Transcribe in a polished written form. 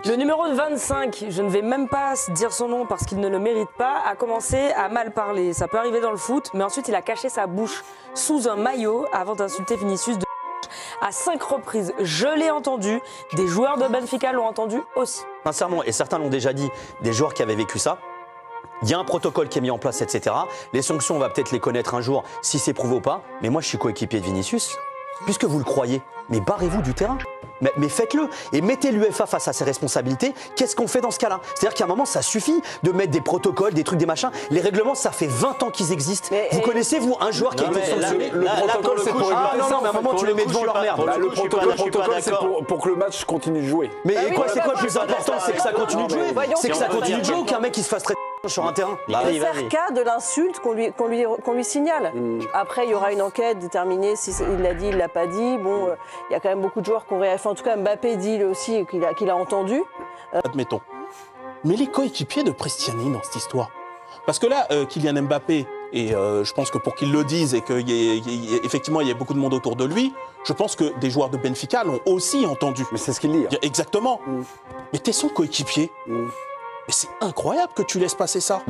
explique. Le numéro 25, je ne vais même pas dire son nom parce qu'il ne le mérite pas, a commencé à mal parler. Ça peut arriver dans le foot, mais ensuite il a caché sa bouche sous un maillot avant d'insulter Vinicius à 5 reprises. Je l'ai entendu, des joueurs de Benfica l'ont entendu aussi. Sincèrement, et certains l'ont déjà dit, des joueurs qui avaient vécu ça, il y a un protocole qui est mis en place, etc. Les sanctions, on va peut-être les connaître un jour, si c'est prouvé ou pas. Mais moi, je suis coéquipier de Vinicius. Puisque vous le croyez, mais barrez-vous du terrain. Mais faites-le et mettez l'UEFA face à ses responsabilités. Qu'est-ce qu'on fait dans ce cas-là? C'est-à-dire qu'à un moment, ça suffit de mettre des protocoles, des trucs, des machins. Les règlements, ça fait 20 ans qu'ils existent. Vous connaissez, vous, un joueur qui a été sanctionné? Le protocole, c'est pour Ah non, mais à un moment, tu les mets devant leur merde. Le protocole, c'est pour que le match continue de jouer. Mais c'est quoi le plus important? C'est que ça continue de jouer. C'est que ça continue de jouer ou qu'un mec qui se fasse traiter sur un terrain. Il peut faire cas de l'insulte qu'on lui signale. Après, il y aura une enquête déterminée si il l'a dit, il l'a pas dit. Bon, il y a quand même beaucoup de joueurs qui ont réagi. En tout cas, Mbappé dit lui aussi qu'il a entendu. Admettons. Mais les coéquipiers de Prestiani dans cette histoire. Parce que là, Kylian Mbappé, et je pense que pour qu'il le dise et qu'effectivement il y ait beaucoup de monde autour de lui, je pense que des joueurs de Benfica l'ont aussi entendu. Mais c'est ce qu'il dit. Exactement. Mais t'es son coéquipier. Mais c'est incroyable que tu laisses passer ça.